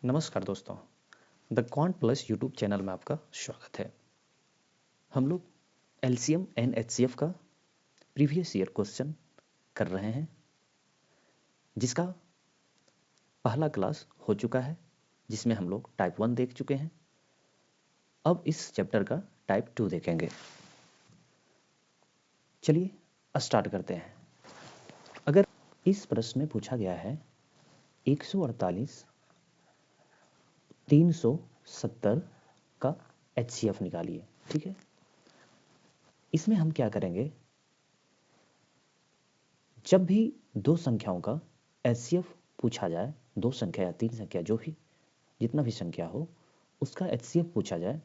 नमस्कार दोस्तों, the quant plus YouTube channel में आपका स्वागत है। हम लोग एलसीएम एंड एचसीएफ का प्रीवियस ईयर क्वेश्चन कर रहे हैं, जिसका पहला क्लास हो चुका है, जिसमें हम लोग टाइप 1 देख चुके हैं। अब इस चैप्टर का टाइप 2 देखेंगे। चलिए स्टार्ट करते हैं। अगर इस प्रश्न में पूछा गया है 148 370 का एचसीएफ निकालिए, ठीक है। इसमें हम क्या करेंगे, जब भी दो संख्याओं का एचसीएफ पूछा जाए, दो संख्या या तीन संख्या जो भी जितना भी संख्या हो उसका एचसीएफ पूछा जाए,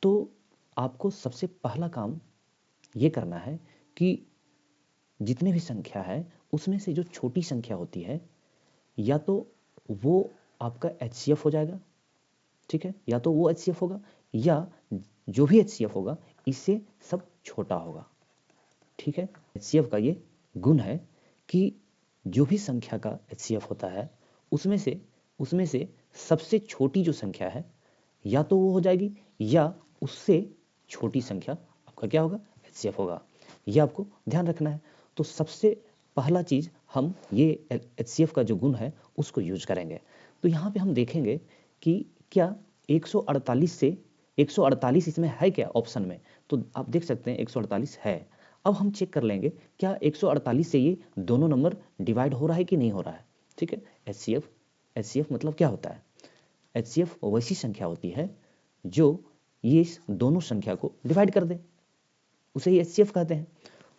तो आपको सबसे पहला काम ये करना है कि जितने भी संख्या है उसमें से जो छोटी संख्या होती है या तो वो आपका एचसीएफ हो जाएगा, ठीक है, या तो वो एचसीएफ होगा या जो भी एचसीएफ होगा इससे सब छोटा होगा, ठीक है। एचसीएफ का ये गुण है कि जो भी संख्या का एचसीएफ होता है उसमें से सबसे छोटी जो संख्या है या तो वो हो जाएगी या उससे छोटी संख्या आपका क्या होगा, एचसीएफ होगा। ये आपको ध्यान रखना है। तो सबसे पहला चीज़ हम ये एचसीएफ का जो गुण है उसको यूज करेंगे। तो यहाँ पे हम देखेंगे कि क्या 148 से 148 इसमें है क्या ऑप्शन में, तो आप देख सकते हैं 148 है। अब हम चेक कर लेंगे क्या 148 से ये दोनों नंबर डिवाइड हो रहा है कि नहीं हो रहा है, ठीक है। एचसीएफ मतलब क्या होता है, एचसीएफ वैसी संख्या होती है जो ये इस दोनों संख्या को डिवाइड कर दे, उसे ही एचसीएफ कहते हैं।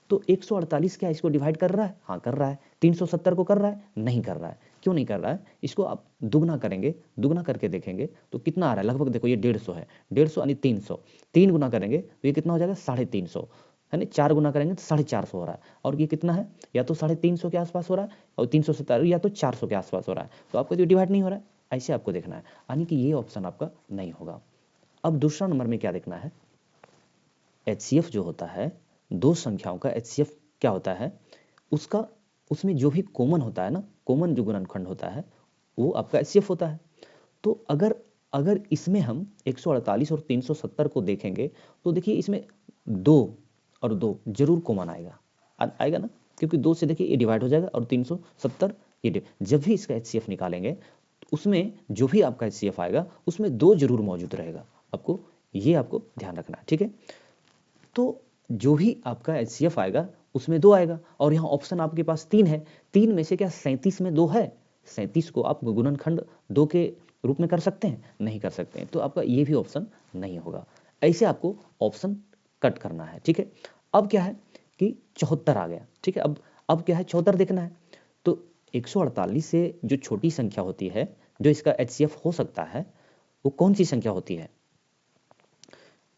तो 148 क्या इसको डिवाइड कर रहा है? हाँ कर रहा है। 370 को कर रहा है? नहीं कर रहा है। क्यों नहीं कर रहा है? इसको आप दुगना करेंगे, दुगना करके देखेंगे तो कितना आ रहा है, लगभग देखो ये 150 है, 150 यानी 300, 3 गुना करेंगे तो ये कितना हो जाएगा, 350, है ना। 4 गुना करेंगे तो 450 हो रहा है, और ये कितना है, या तो 350 के आसपास हो रहा है और 370 या तो 400 के आसपास हो रहा है। तो आपको तो डिवाइड नहीं हो रहा है, ऐसे आपको देखना है, यानी कि ये ऑप्शन आपका नहीं होगा। अब दूसरा नंबर में क्या देखना है, एचसीएफ जो होता है, दो संख्याओं का एचसीएफ क्या होता है, उसका उसमें जो भी कॉमन होता है ना, कॉमन जो गुणनखंड होता है वो आपका एचसीएफ होता है। तो अगर अगर इसमें हम 148 और 370 को देखेंगे तो देखिए इसमें 2 और 2 जरूर कॉमन आएगा, आएगा ना, क्योंकि 2 से देखिए ये डिवाइड हो जाएगा और 370 ये जब भी इसका एचसीएफ निकालेंगे उसमें जो भी आपका एचसीएफ आएगा उसमें 2 जरूर मौजूद रहेगा। आपको ये आपको ध्यान रखना है, ठीक है। तो जो भी आपका एचसीएफ आएगा उसमें 2 आएगा, और यहाँ ऑप्शन आपके पास 3 है। 3 में से क्या 37 में 2 है? 37 को आप गुणनखंड 2 के रूप में कर सकते हैं? नहीं कर सकते हैं, तो आपका ये भी ऑप्शन नहीं होगा। ऐसे आपको ऑप्शन कट करना है, ठीक है। अब क्या है कि 74 आ गया, ठीक है। अब क्या है, 74 देखना है। तो 148 से जो छोटी संख्या होती है जो इसका एचसीएफ हो सकता है वो कौन सी संख्या होती है,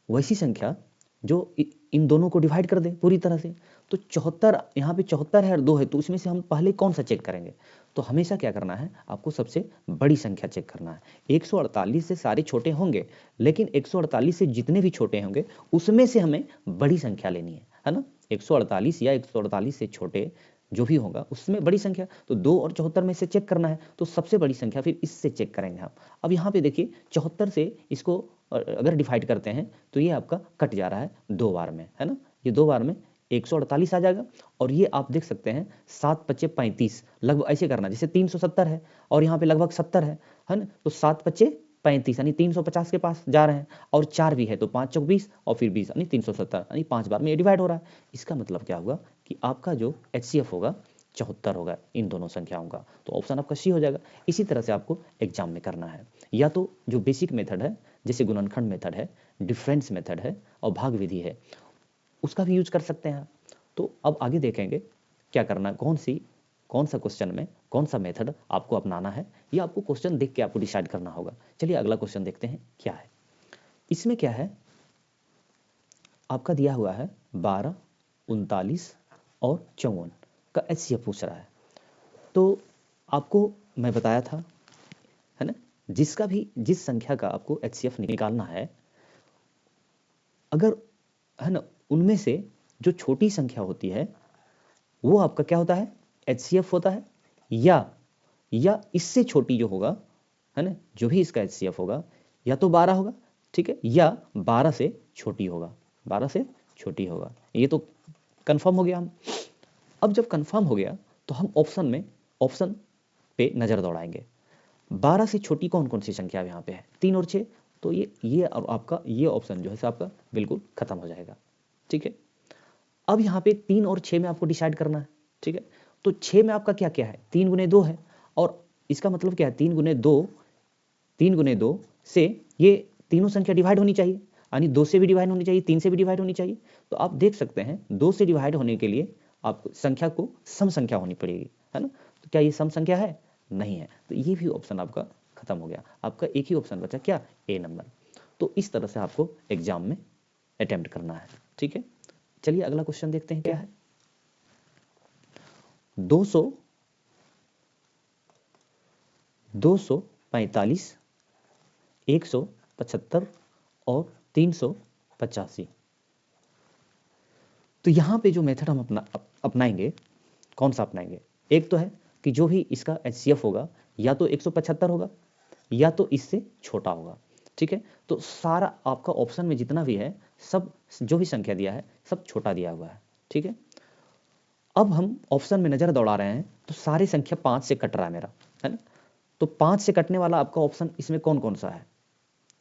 वैसी संख्या जो इन दोनों को डिवाइड कर दे पूरी तरह से। तो 74, यहाँ पे 74 है और 2 है, तो इसमें से हम पहले कौन सा चेक करेंगे, तो हमेशा क्या करना है, आपको सबसे बड़ी संख्या चेक करना है। 148 से सारे छोटे होंगे, लेकिन 148 से जितने भी छोटे होंगे उसमें से हमें बड़ी संख्या लेनी है ना। 148 या 148 से छोटे जो भी होगा उसमें बड़ी संख्या, तो 2 और 74 में से चेक करना है, तो सबसे बड़ी संख्या फिर इससे चेक करेंगे हम। अब यहाँ पे देखिए 74 से इसको अगर डिवाइड करते हैं तो ये आपका कट जा रहा है 2 बार में, है ना। ये 2 बार में 148 आ जाएगा, और ये आप देख सकते हैं 7 पच्चे 35, लगभग ऐसे करना जैसे 370 है और यहाँ पे लगभग 70 है ना। तो 7 पच्चे 35 यानी 350 के पास जा रहे हैं, और 4 भी है तो 5 चौक 20 और फिर 20 यानी 370, यानी 5 बार में ये डिवाइड हो रहा है। इसका मतलब क्या होगा कि आपका जो एचसीएफ होगा 74 होगा इन दोनों संख्याओं का, तो ऑप्शन आपका सी हो जाएगा। इसी तरह से आपको एग्जाम में करना है, या तो जो बेसिक मेथड है जैसे गुणनखंड मेथड है, डिफरेंस मेथड है और भाग विधि है, उसका भी यूज कर सकते हैं। तो अब आगे देखेंगे क्या करना है, कौन सा क्वेश्चन में कौन सा मेथड आपको अपनाना है, ये आपको क्वेश्चन देख के आपको डिसाइड करना होगा। चलिए अगला क्वेश्चन देखते हैं क्या है। इसमें क्या है, आपका दिया हुआ है 12, 39 और 54 का एचसीएफ पूछ रहा है। तो आपको मैं बताया था, है ना, जिस संख्या का आपको एचसीएफ निकालना है, अगर, है ना, उनमें से जो छोटी संख्या होती है वो आपका क्या होता है, एचसीएफ होता है, या इससे छोटी जो होगा है ना, जो भी इसका HCF होगा या तो 12 होगा, ठीक है, या 12 से छोटी होगा, 12 से छोटी होगा। ये तो कंफर्म हो गया हम। अब जब कंफर्म हो गया तो हम ऑप्शन पे नज़र दौड़ाएंगे। 12 से छोटी कौन कौन सी संख्या यहाँ पे है, 3 और 6, तो ये और आपका ये ऑप्शन जो है आपका बिल्कुल खत्म हो जाएगा, ठीक है। अब यहाँ पे 3 और 6 में आपको डिसाइड करना है, ठीक है। तो 6 में आपका क्या क्या है, 3 गुने 2 है, और इसका मतलब क्या है, 3 गुने 2 से ये तीनों संख्या डिवाइड होनी चाहिए, यानी 2 से भी डिवाइड होनी चाहिए, 3 से भी डिवाइड होनी चाहिए। तो आप देख सकते हैं 2 से डिवाइड होने के लिए आपको संख्या को सम संख्या होनी पड़ेगी, है ना। तो क्या ये सम संख्या है, नहीं है, तो ये भी ऑप्शन आपका खत्म हो गया। आपका एक ही ऑप्शन बचा, क्या, ए नंबर। तो इस तरह से आपको एग्जाम में अटेम्प्ट करना है, ठीक है। चलिए अगला क्वेश्चन देखते हैं क्या है। 245, 175 और 385। तो यहाँ पे जो मेथड हम अपनाएंगे, कौन सा अपनाएंगे, एक तो है कि जो भी इसका HCF होगा या तो 175 होगा या तो इससे छोटा होगा, ठीक है। तो सारा आपका ऑप्शन में जितना भी है, सब जो भी संख्या दिया है सब छोटा दिया हुआ है, ठीक है। अब हम ऑप्शन में नज़र दौड़ा रहे हैं तो सारी संख्या 5 से कट रहा है मेरा, है ना। तो 5 से कटने वाला आपका ऑप्शन इसमें कौन कौन सा है,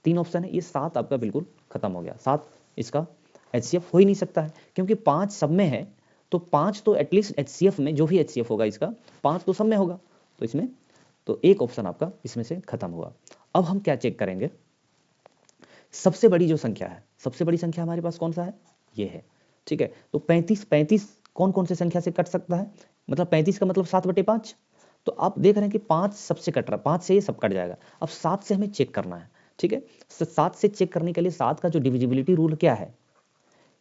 3 ऑप्शन है, ये 7 आपका बिल्कुल खत्म हो गया। 7 इसका HCF हो ही नहीं सकता है, क्योंकि 5 सब में है, तो 5 तो एटलीस्ट HCF में, जो भी HCF होगा इसका 5 तो सब में होगा, तो इसमें तो एक ऑप्शन आपका इसमें से खत्म हुआ। अब हम क्या चेक करेंगे, सबसे बड़ी जो संख्या है, सबसे बड़ी संख्या हमारे पास कौन सा है, ये है, ठीक है। तो 35 कौन कौन से संख्या से कट सकता है, मतलब 35 का मतलब 7/5। तो आप देख रहे हैं कि 5 सबसे कट रहा है, 5 से ये सब कट जाएगा। अब 7 से हमें चेक करना है, ठीक है। 7 से चेक करने के लिए 7 का जो डिविजिबिलिटी रूल क्या है,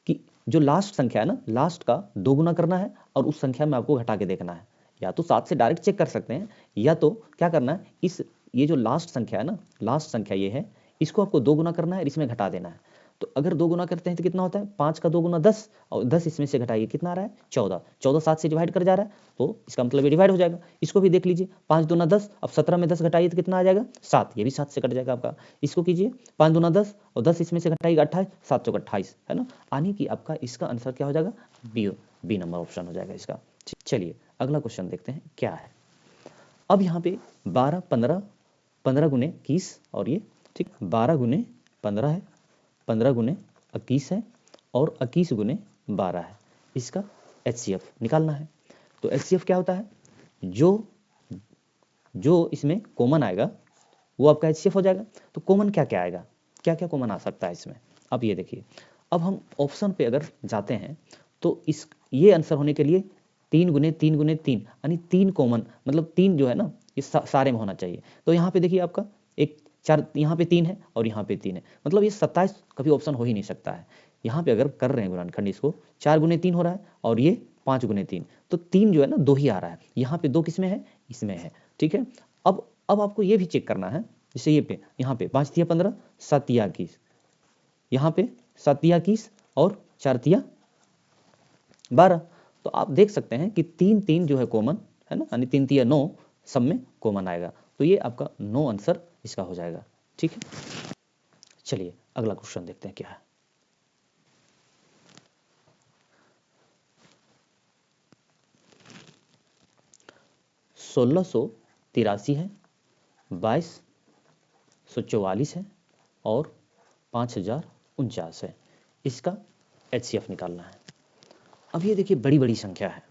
कि जो लास्ट संख्या है ना, लास्ट का 2 गुना करना है और उस संख्या में आपको घटा के देखना है। या तो 7 से डायरेक्ट चेक कर सकते हैं, या तो क्या करना है, ये जो लास्ट संख्या है ना, लास्ट संख्या ये है, इसको आपको 2 गुना करना है और इसमें घटा देना है। तो अगर 2 गुना करते हैं तो कितना होता है, 5 का 2 गुना 10, और 10 इसमें से घटाइए, कितना आ रहा है, 14। 14 7 से डिवाइड कर जा रहा है, तो इसका मतलब ये डिवाइड हो जाएगा। इसको भी देख लीजिए, 5 दूना 10, अब 17 में 10 घटाइए तो कितना आ जाएगा, 7, ये भी 7 से कट जाएगा आपका। इसको कीजिए, 5 दूना 10 और 10 इसमें से घटाइएगा 28, 7 चौक 28, है ना। यानी कि आपका इसका आंसर क्या हो जाएगा, बी नंबर ऑप्शन हो जाएगा इसका। चलिए अगला क्वेश्चन देखते हैं क्या है। अब यहाँ पे 12 15 15 गुने 21 और ये, ठीक, 12 गुने 15 है, 15 गुने 21 है और 21 गुने 12 है। इसका HCF निकालना है। तो HCF क्या होता है, जो इसमें कॉमन आएगा वो आपका HCF हो जाएगा। तो कॉमन क्या क्या आएगा, क्या क्या कॉमन आ सकता है इसमें, अब ये देखिए। अब हम ऑप्शन पे अगर जाते हैं तो ये आंसर होने के लिए 3 गुने 3 गुने 3, यानी 3 कॉमन, मतलब 3 जो है ना ये सारे में होना चाहिए। तो यहाँ पे देखिए आपका एक 4, यहाँ पे 3 है और यहाँ पे 3 है, मतलब ये 27 कभी ऑप्शन हो ही नहीं सकता है। यहाँ पे अगर कर रहे हैं गुणनखंड, इसको 4 गुने 3 हो रहा है और ये 5 गुने 3, तो 3 जो है ना 2 ही आ रहा है। यहाँ पे 2 किसमें है, इसमें है, ठीक है। अब आपको ये भी चेक करना है, जैसे यहाँ पे 5 तिया 15, 7 तिया 21, यहाँ पे 7 तिया 21 और 4 तिया 12। तो आप देख सकते हैं कि 3 3 जो है कॉमन है ना, यानी 3 तिया 9 सब में कॉमन आएगा। तो ये आपका 9 आंसर इसका हो जाएगा, ठीक है। चलिए अगला क्वेश्चन देखते हैं क्या है। (1683) है, 2244 है और 5049 है। इसका HCF निकालना है। अब ये देखिए बड़ी बड़ी संख्या है,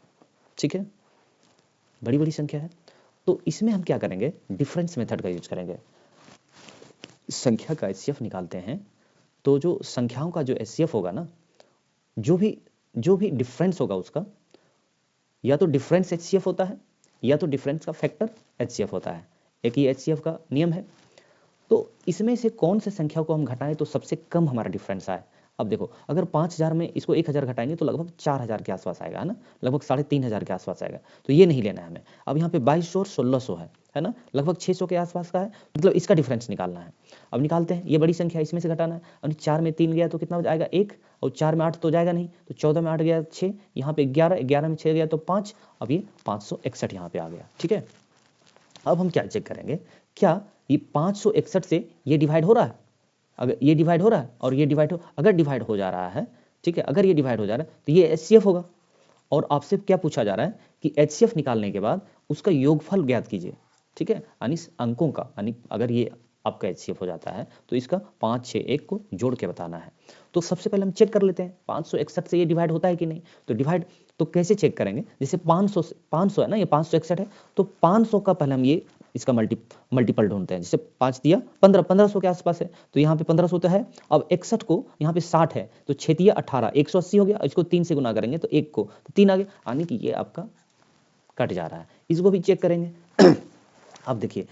ठीक है, बड़ी बड़ी संख्या है। तो इसमें हम क्या करेंगे, डिफरेंस मेथड का यूज करेंगे। संख्या का HCF निकालते हैं तो जो संख्याओं का जो HCF होगा ना, जो भी डिफरेंस होगा उसका, या तो डिफरेंस HCF होता है या तो डिफरेंस का फैक्टर HCF होता है। एक ही HCF का नियम है। तो इसमें से कौन से संख्या को हम घटाएं तो सबसे कम हमारा डिफरेंस आए। अब देखो, अगर 5000 में इसको 1000 घटाएंगे तो लगभग 4000 के आसपास आएगा, है ना, लगभग 3500 के आसपास आएगा। तो ये नहीं लेना है हमें। अब यहाँ पे 2200 और 1600 है ना, लगभग 600 के आसपास का है, मतलब इसका डिफरेंस निकालना है। अब निकालते हैं, ये बड़ी संख्या इसमें से घटाना है। और 4 में 3 गया तो कितना आएगा, 1, और 4 में 8 तो जाएगा नहीं, तो 14 में 8 गया 6, यहाँ पे 11, 11 में 6 गया तो 5, अब ये 561 यहाँ पे आ गया, ठीक है। अब हम क्या चेक करेंगे क्या ये 561 से ये डिवाइड हो रहा है? अगर ये डिवाइड हो रहा है और ये अगर डिवाइड हो जा रहा है, ठीक है, अगर ये डिवाइड हो जा रहा है तो ये एचसीएफ होगा। और आपसे क्या पूछा जा रहा है कि एचसीएफ निकालने के बाद उसका योगफल ज्ञात कीजिए, ठीक है, यानी अंकों का, यानी अगर ये आपका एचसीएफ हो जाता है तो इसका 5, 6, 1 को जोड़ के बताना है। तो सबसे पहले हम चेक कर लेते हैं 561 से ये डिवाइड होता है कि नहीं। तो डिवाइड तो कैसे चेक करेंगे, जैसे 500 है ना, ये 561 है, तो 500 का पहले हम ये इसका मल्टीपल ढूंढते हैं। जैसे 5 दिया 1500 के आसपास है, तो यहाँ पे 1500 तो है। अब 61 को यहाँ पे 60 है, तो 6 दिया 18, 180 हो गया। इसको 3 से गुना करेंगे तो 1 को तो 3 आ गया, यानी कि ये आपका कट जा रहा है। इसको भी चेक करेंगे। अब देखिए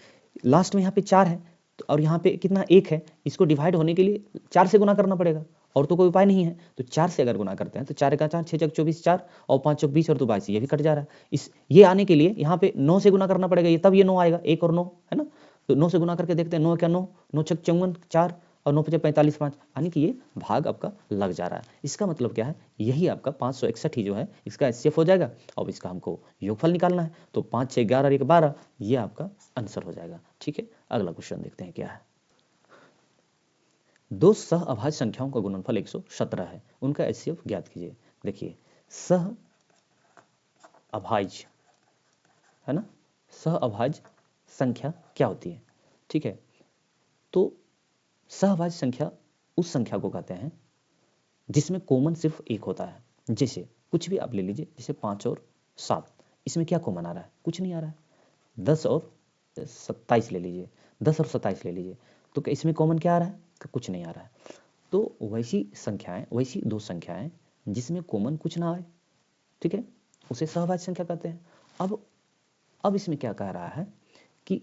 लास्ट में यहाँ पे 4 है तो, और यहाँ पे कितना 1 है, इसको डिवाइड होने के लिए 4 से गुना करना पड़ेगा, और तो कोई उपाय नहीं है। तो 4 से अगर गुना करते हैं तो 4 का 4, 6 चक 24, 4 और 5 चक 20 और 2 22, ये भी कट जा रहा है। इस ये आने के लिए यहाँ पे 9 से गुना करना पड़ेगा, ये तब ये 9 आएगा, 1 और 9 है ना। तो 9 से गुना करके देखते हैं, 9 क्या 9, 9 छक 54, 4 और 9 पचे 45, 5, यानी कि ये भाग आपका लग जा रहा है। इसका मतलब क्या है, यही आपका 561 ही जो है इसका एचसीएफ हो जाएगा। अब इसका हमको योगफल निकालना है, तो 5, 6, 11 और 1, 12, ये आपका आंसर हो जाएगा। ठीक है, अगला क्वेश्चन देखते हैं क्या है। दो सह अभाज्य संख्याओं का गुणनफल 117 है, उनका एचसीएफ ज्ञात कीजिए। देखिए सह अभाज्य है ना, सह अभाज्य संख्या क्या होती है, ठीक है। तो सहअभाज्य संख्या उस संख्या को कहते हैं जिसमें कॉमन सिर्फ एक होता है। जैसे कुछ भी आप ले लीजिए, जैसे 5 और 7, इसमें क्या कॉमन आ रहा है, कुछ नहीं आ रहा है। 10 और 27 ले लीजिए, 10 और 27 ले लीजिए, तो क्या इसमें कॉमन क्या आ रहा है, कुछ नहीं आ रहा है। तो वैसी संख्याएं, वैसी दो संख्याएं जिसमें कॉमन कुछ ना आए, ठीक है, उसे सहअभाज्य संख्या कहते हैं। अब इसमें क्या कह रहा है कि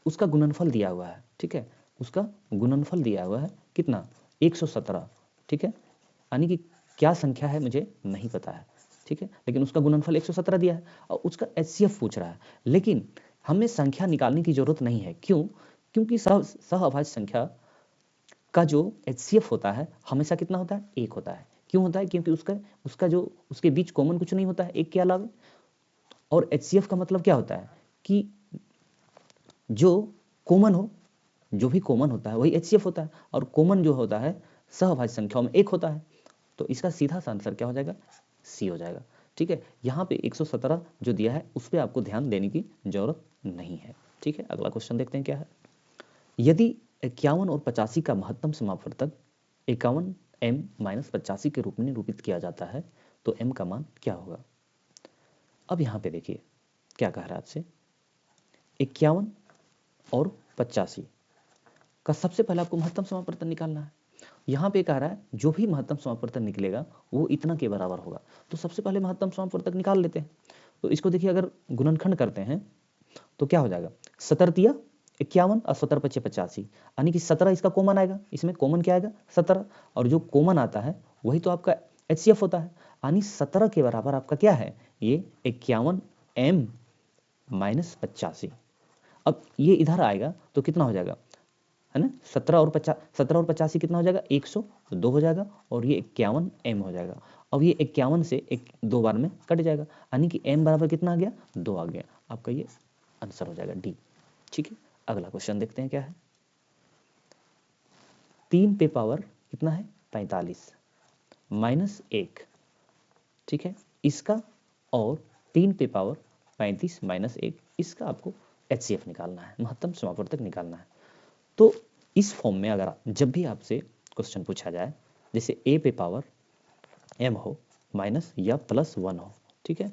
उसका गुणनफल दिया हुआ है, ठीक है, उसका गुणनफल दिया हुआ है कितना, 117, ठीक है, यानी कि क्या संख्या है मुझे नहीं पता है, ठीक है, लेकिन उसका गुणनफल 117 दिया है और उसका एचसीएफ पूछ रहा है। लेकिन हमें संख्या निकालने की जरूरत नहीं है, क्यों, क्योंकि सहअभाज्य संख्या का जो एचसीएफ होता है हमेशा कितना होता है, 1 होता है। क्यों होता है, क्योंकि उसका जो उसके बीच कॉमन कुछ नहीं होता है 1 के अलावा। और एचसीएफ का मतलब क्या होता है कि जो कॉमन हो, जो भी कॉमन होता है वही एचसीएफ होता है, और कॉमन जो होता है सहअभाज्य संख्याओं में 1 होता है। तो इसका सीधा सा आंसर क्या हो जाएगा, सी हो जाएगा। ठीक है, यहाँ पे 117 जो दिया है उस पर आपको ध्यान देने की जरूरत नहीं है। ठीक है, अगला क्वेश्चन देखते हैं क्या है। यदि 51 और 85 का महत्तम समापवर्तक 51 m - 85 के रूप में निरूपित किया जाता है तो m का मान क्या होगा। अब यहाँ पे देखिए क्या कह रहा है आपसे, 51 और 85 का सबसे पहले आपको महत्तम समापवर्तन निकालना है। यहाँ पे कह रहा है जो भी महत्तम समापवर्तन निकलेगा वो इतना के बराबर होगा। तो सबसे पहले महत्तम समापवर्तक निकाल लेते हैं। तो इसको देखिए अगर गुणनखंड करते हैं तो क्या हो जाएगा, 17 51 और 17 पच्चे 85, यानी कि 17 इसका कॉमन आएगा। इसमें कॉमन क्या आएगा, 17, और जो कॉमन आता है वही तो आपका एचसीएफ होता है, यानी 17 के बराबर आपका क्या है, ये 51 m - 85। अब ये इधर आएगा तो कितना हो जाएगा, है ना, 17 और 85 कितना हो जाएगा, 102 हो जाएगा, और ये 51 m हो जाएगा। अब ये 51 से 2 बार में कट जाएगा, यानी कि m बराबर कितना आ गया, 2 आ गया। आपका ये आंसर हो जाएगा डी। ठीक है, अगला क्वेश्चन देखते हैं क्या है। 3 पे पावर कितना है, 45 - 1, ठीक है, इसका, और 3 पे पावर 35 - 1, इसका आपको एचसीएफ निकालना है, महत्तम समापवर्तक निकालना है। तो इस फॉर्म में अगर जब भी आपसे क्वेश्चन पूछा जाए, जैसे a पे पावर m हो माइनस या +1 हो, ठीक है,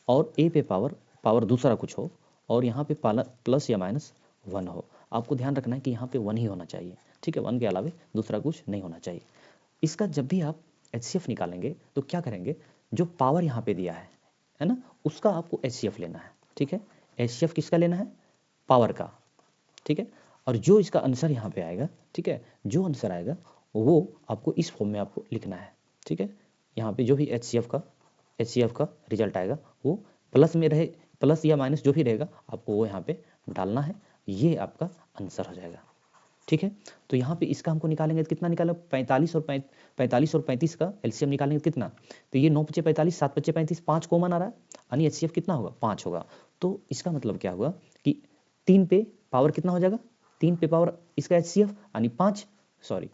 और a पे पावर दूसरा कुछ हो, और यहाँ पे प्लस या -1 हो, आपको ध्यान रखना है कि यहाँ पे 1 ही होना चाहिए। ठीक है, 1 के अलावा दूसरा कुछ नहीं होना चाहिए। इसका जब भी आप एचसीएफ निकालेंगे तो क्या करेंगे, जो पावर यहाँ पे दिया है ना, उसका आपको एचसीएफ लेना है। ठीक है, एचसीएफ किसका लेना है, पावर का। ठीक है, और जो इसका आंसर यहाँ पे आएगा, ठीक है, जो आंसर आएगा वो आपको इस फॉर्म में आपको लिखना है। ठीक है, यहाँ पे जो भी एचसीएफ का रिजल्ट आएगा वो प्लस में रहे, प्लस या माइनस जो भी रहेगा आपको वो यहाँ पे डालना है, ये आपका आंसर हो जाएगा। ठीक है, तो यहाँ पे इसका हमको निकालेंगे तो कितना निकाला, 45 और 35 का एलसीएम निकालेंगे कितना, तो ये 9 पच्चे 45, 7 पच्चे 35, 5 कॉमन आ रहा है, यानी एचसीएफ कितना होगा, 5 होगा। तो इसका मतलब क्या हुआ कि 3 पे पावर कितना हो जाएगा, 3 पे पावर इसका HCF यानी 5, सॉरी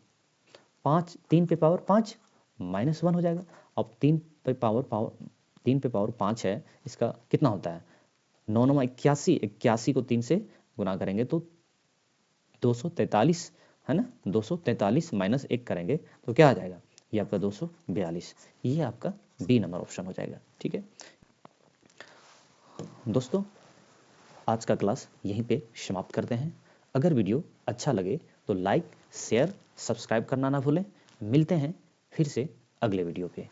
5, 3 पे पावर 5 -1 हो जाएगा। अब 3 पे पावर 5 है, इसका कितना होता है, 9 9 81, 81 को 3 से गुना करेंगे तो 243 है ना, 243 माइनस 1 करेंगे तो क्या आ जाएगा, ये आपका 242, ये आपका बी नंबर ऑप्शन हो जाएगा। ठीक है दोस्तों, आज का क्लास यहीं पे समाप्त करते हैं। अगर वीडियो अच्छा लगे तो लाइक, शेयर, सब्सक्राइब करना ना भूलें। मिलते हैं फिर से अगले वीडियो पे।